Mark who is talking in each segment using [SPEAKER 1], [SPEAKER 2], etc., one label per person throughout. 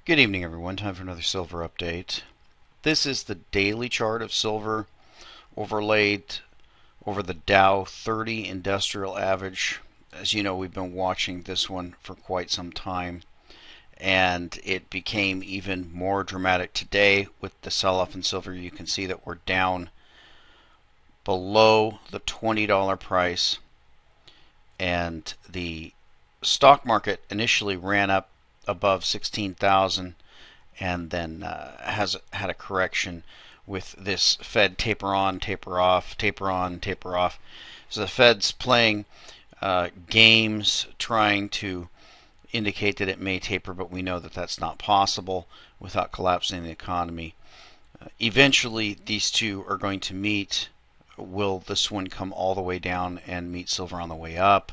[SPEAKER 1] Good evening, everyone. Time for another silver update. This is the daily chart of silver overlaid over the Dow 30 Industrial Average. As you know, we've been watching this one for quite some time, and it became even more dramatic today with the sell-off in silver. You can see that we're down below the $20 price, and the stock market initially ran up above 16,000 and then has had a correction with this Fed taper on, taper off, taper on, taper off. So the Fed's playing games trying to indicate that it may taper, but we know that that's not possible without collapsing the economy. Eventually, these two are going to meet. Will this one come all the way down and meet silver on the way up?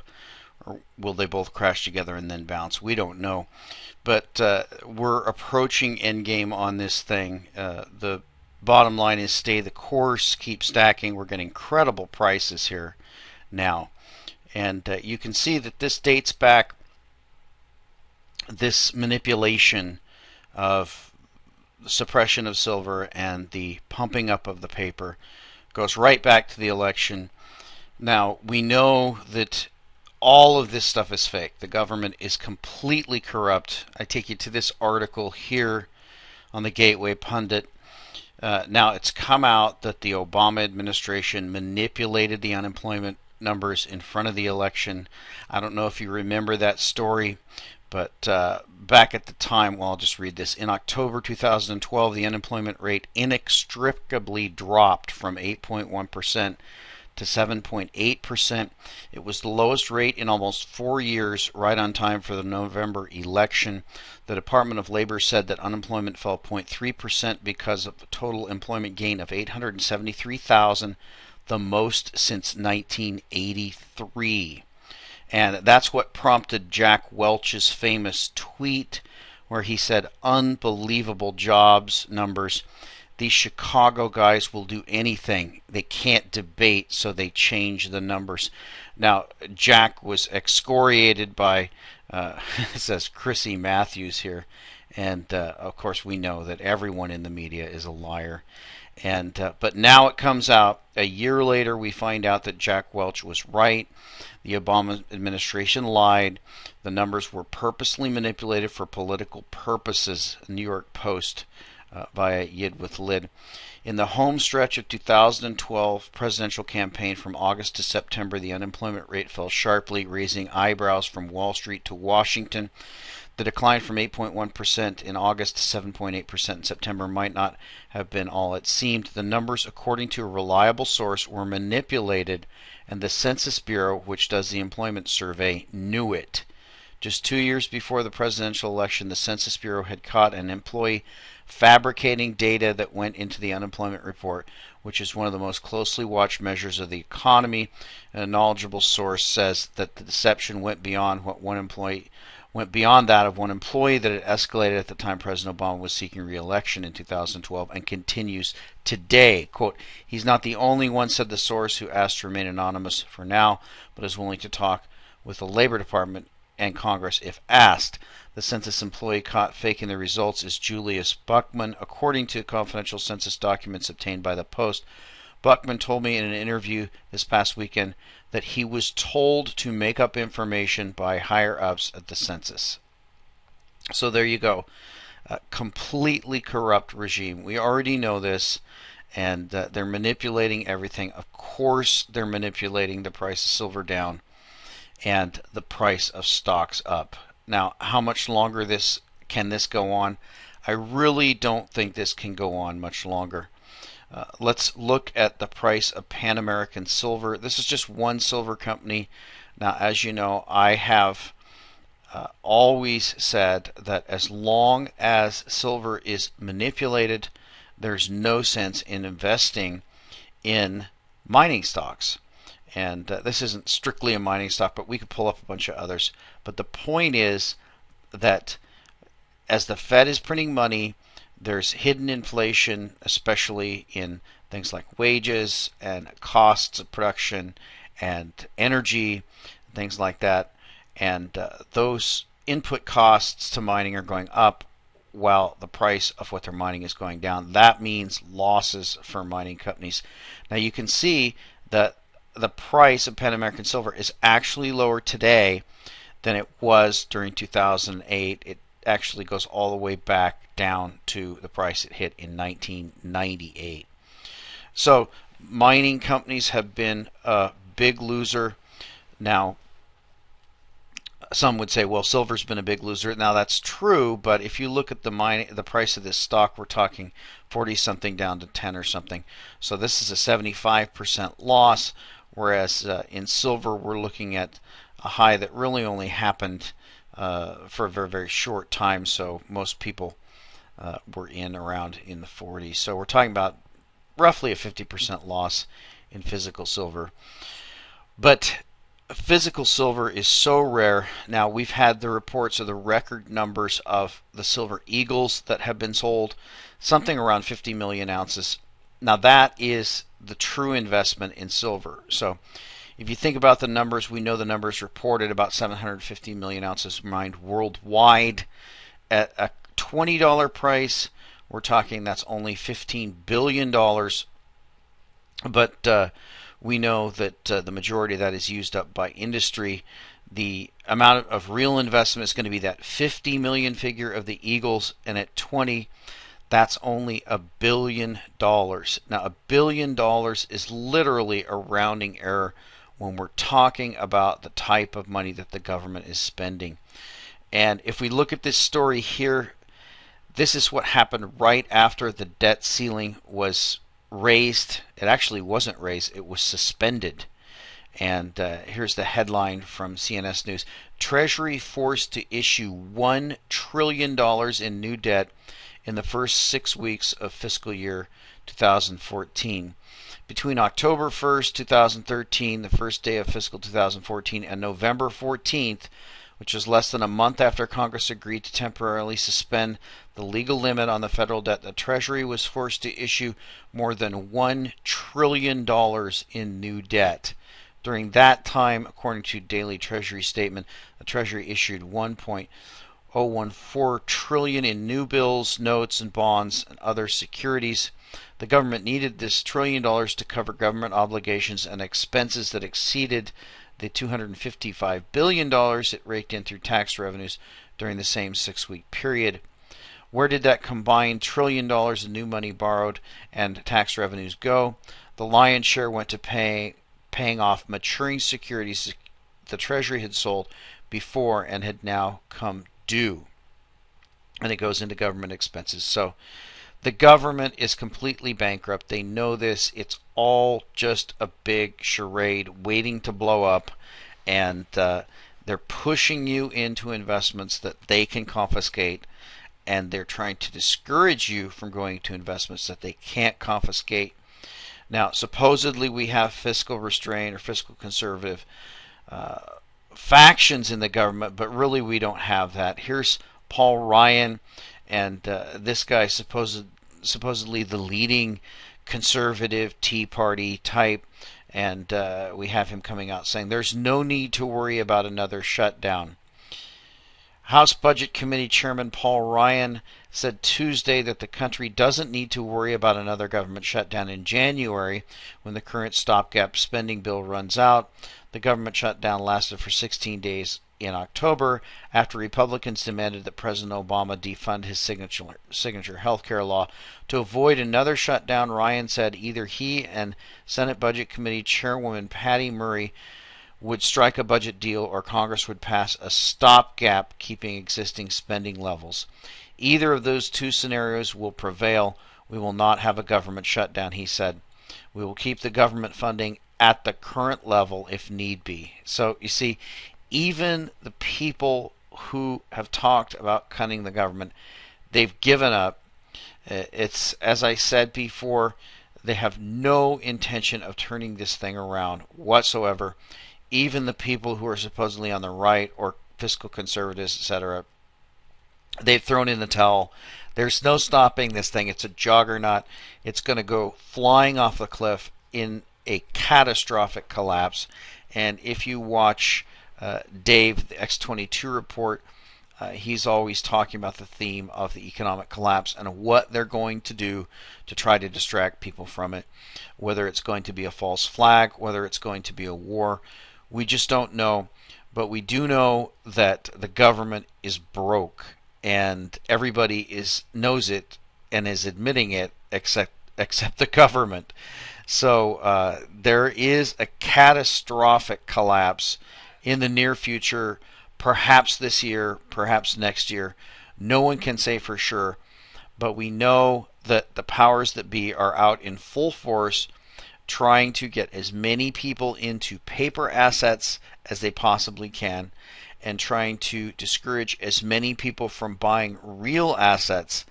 [SPEAKER 1] Or will they both crash together and then bounce? We don't know. But we're approaching endgame on this thing. The bottom line is stay the course, keep stacking. We're getting incredible prices here now. And you can see that this dates back, this manipulation of the suppression of silver and the pumping up of the paper goes right back to the election. Now, we know that all of this stuff is fake. The government is completely corrupt. I take you to this article here on the Gateway Pundit. Now, it's come out that the Obama administration manipulated the unemployment numbers in front of the election. I don't know if you remember that story, but back at the time, well, I'll just read this. In October 2012, the unemployment rate inextricably dropped from 8.1% to 7.8%. It was the lowest rate in almost 4 years, right on time for the November election. The Department of Labor said that unemployment fell 0.3% because of a total employment gain of 873,000, the most since 1983. And that's what prompted Jack Welch's famous tweet where he said, "Unbelievable jobs numbers. These Chicago guys will do anything. They can't debate, so they change the numbers." Now, Jack was excoriated by, it says Chrissy Matthews here, and of course we know that everyone in the media is a liar. And but now it comes out, a year later we find out that Jack Welch was right. The Obama administration lied. The numbers were purposely manipulated for political purposes. New York Post via Yid with Lid. In the home stretch of 2012 presidential campaign from August to September, the unemployment rate fell sharply, raising eyebrows from Wall Street to Washington. The decline from 8.1% in August to 7.8% in September might not have been all it seemed. The numbers, according to a reliable source, were manipulated, and the Census Bureau, which does the employment survey, knew it. Just 2 years before the presidential election, the Census Bureau had caught an employee fabricating data that went into the unemployment report, which is one of the most closely watched measures of the economy. A knowledgeable source says that the deception went beyond that of one employee, that it escalated at the time President Obama was seeking re-election in 2012 and continues today. Quote, "He's not the only one," said the source, who asked to remain anonymous for now, but is willing to talk with the Labor Department and Congress if asked. The census employee caught faking the results is Julius Buckman. According to confidential census documents obtained by the Post, Buckman told me in an interview this past weekend that he was told to make up information by higher-ups at the census. So there you go. A completely corrupt regime. We already know this, and they're manipulating everything. Of course, they're manipulating the price of silver down and the price of stocks up. Now, how much longer can this go on? I really don't think this can go on much longer. Let's look at the price of Pan American Silver. This is just one silver company. Now, as you know, I have always said that as long as silver is manipulated, there's no sense in investing in mining stocks. And this isn't strictly a mining stock, but we could pull up a bunch of others. But the point is that as the Fed is printing money, there's hidden inflation, especially in things like wages and costs of production and energy, things like that. And those input costs to mining are going up while the price of what they're mining is going down. That means losses for mining companies. Now you can see that the price of Pan American Silver is actually lower today than it was during 2008. It actually goes all the way back down to the price it hit in 1998. So mining companies have been a big loser. Now, some would say, well, silver's been a big loser. Now that's true, but if you look at the price of this stock, we're talking 40 something down to 10 or something. So this is a 75% loss, whereas in silver we're looking at a high that really only happened for a very, very short time. So most people were around in the 40s. So we're talking about roughly a 50% loss in physical silver. But physical silver is so rare. Now, we've had the reports of the record numbers of the silver eagles that have been sold, something around 50 million ounces. Now, that is the true investment in silver. So if you think about the numbers, we know the numbers reported about 750 million ounces mined worldwide. At a $20 price, we're talking that's only $15 billion. But we know that the majority of that is used up by industry. The amount of real investment is going to be that 50 million figure of the eagles, and at 20, that's only $1 billion. Now, $1 billion is literally a rounding error when we're talking about the type of money that the government is spending. And if we look at this story here, this is what happened right after the debt ceiling was raised. It actually wasn't raised, it was suspended. And here's the headline from CNS News. Treasury forced to issue $1 trillion in new debt in the first 6 weeks of fiscal year 2014. Between October 1st, 2013, the first day of fiscal 2014, and November 14th, which was less than a month after Congress agreed to temporarily suspend the legal limit on the federal debt, the Treasury was forced to issue more than $1 trillion in new debt. During that time, according to daily Treasury statement, the Treasury issued $1.014 trillion in new bills, notes, and bonds and other securities. The government needed this $1 trillion to cover government obligations and expenses that exceeded the $255 billion it raked in through tax revenues during the same 6-week period. Where did that combined $1 trillion in new money borrowed and tax revenues go? The lion's share went to paying off maturing securities the Treasury had sold before and had now come due. And it goes into government expenses. So the government is completely bankrupt. They know this. It's all just a big charade waiting to blow up. And they're pushing you into investments that they can confiscate. And they're trying to discourage you from going to investments that they can't confiscate. Now, supposedly we have fiscal restraint or fiscal conservative factions in the government, but really we don't have that. Here's Paul Ryan, and this guy supposedly the leading conservative Tea Party type, and we have him coming out saying there's no need to worry about another shutdown. House Budget Committee Chairman Paul Ryan said Tuesday that the country doesn't need to worry about another government shutdown in January when the current stopgap spending bill runs out. The government shutdown lasted for 16 days in October after Republicans demanded that President Obama defund his signature health care law. To avoid another shutdown, Ryan said either he and Senate Budget Committee Chairwoman Patty Murray would strike a budget deal or Congress would pass a stopgap keeping existing spending levels. Either of those two scenarios will prevail. We will not have a government shutdown, he said. We will keep the government funding at the current level if need be. So you see, even the people who have talked about cutting the government, they've given up. It's, as I said before, they have no intention of turning this thing around whatsoever. Even the people who are supposedly on the right or fiscal conservatives, etc., they've thrown in the towel. There's no stopping this thing. It's a juggernaut. It's going to go flying off the cliff in a catastrophic collapse. And if you watch Dave, the X22 report, he's always talking about the theme of the economic collapse and what they're going to do to try to distract people from it. Whether it's going to be a false flag, whether it's going to be a war, we just don't know. But we do know that the government is broke, and everybody knows it and is admitting it, except the government. So there is a catastrophic collapse in the near future, perhaps this year, perhaps next year. No one can say for sure, but we know that the powers that be are out in full force trying to get as many people into paper assets as they possibly can, and trying to discourage as many people from buying real assets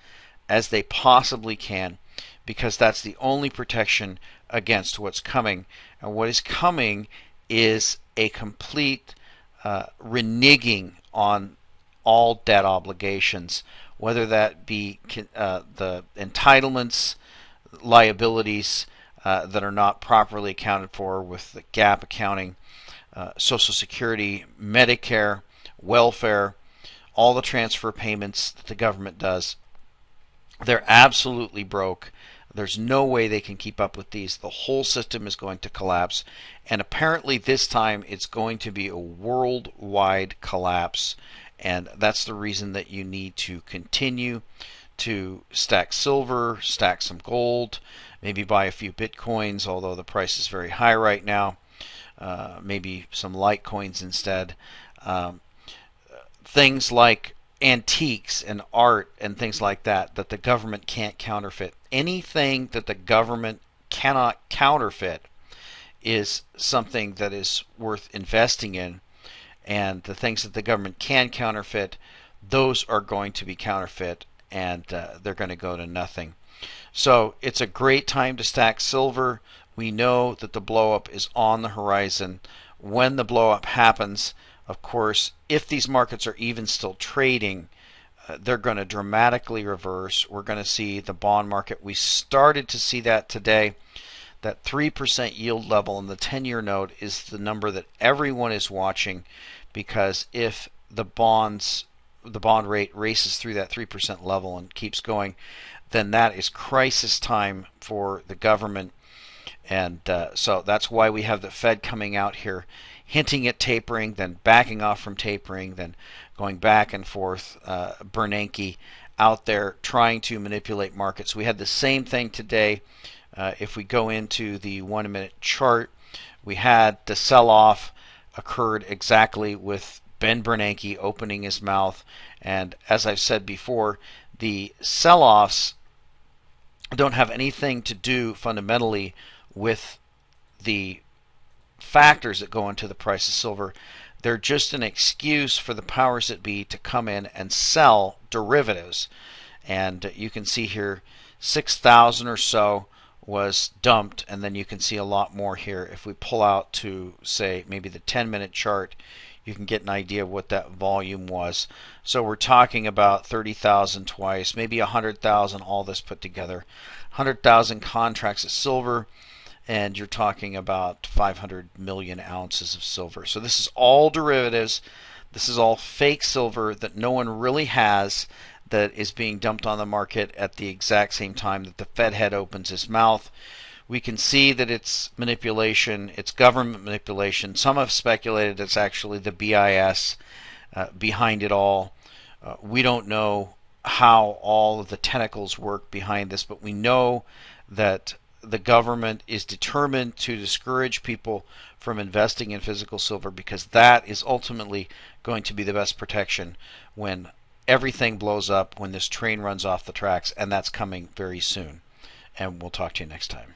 [SPEAKER 1] as they possibly can, because that's the only protection against what's coming. And what is coming is a complete reneging on all debt obligations, whether that be the entitlements, liabilities that are not properly accounted for with the GAAP accounting, Social Security, Medicare, welfare, all the transfer payments that the government does. They're absolutely broke. There's no way they can keep up with these. The whole system is going to collapse. And apparently this time it's going to be a worldwide collapse. And that's the reason that you need to continue to stack silver, stack some gold, maybe buy a few bitcoins, although the price is very high right now. Maybe some Litecoins instead. Things like antiques and art and things like that the government can't counterfeit. Anything that the government cannot counterfeit is something that is worth investing in, and the things that the government can counterfeit, those are going to be counterfeit, and they're going to go to nothing. So it's a great time to stack silver. We know that the blow-up is on the horizon. When the blow-up happens, of course, if these markets are even still trading, they're going to dramatically reverse. We're going to see the bond market. We started to see that today. That 3% yield level in the 10-year note is the number that everyone is watching, because if the bond rate races through that 3% level and keeps going, then that is crisis time for the government. And so that's why we have the Fed coming out here hinting at tapering, then backing off from tapering, then going back and forth. Bernanke out there trying to manipulate markets. We had the same thing today. If we go into the 1-minute chart, we had the sell-off occurred exactly with Ben Bernanke opening his mouth. And as I've said before, the sell-offs don't have anything to do fundamentally with the factors that go into the price of silver. They're just an excuse for the powers that be to come in and sell derivatives. And you can see here 6,000 or so was dumped, and then you can see a lot more here. If we pull out to, say, maybe the 10-minute chart, you can get an idea of what that volume was. So we're talking about 30,000 twice, maybe 100,000, all this put together. 100,000 contracts of silver, and you're talking about 500 million ounces of silver. So this is all derivatives. This is all fake silver that no one really has, that is being dumped on the market at the exact same time that the Fed head opens his mouth. We can see that it's manipulation, it's government manipulation. Some have speculated it's actually the BIS behind it all. We don't know how all of the tentacles work behind this, but we know that the government is determined to discourage people from investing in physical silver, because that is ultimately going to be the best protection when everything blows up, when this train runs off the tracks, and that's coming very soon. And we'll talk to you next time.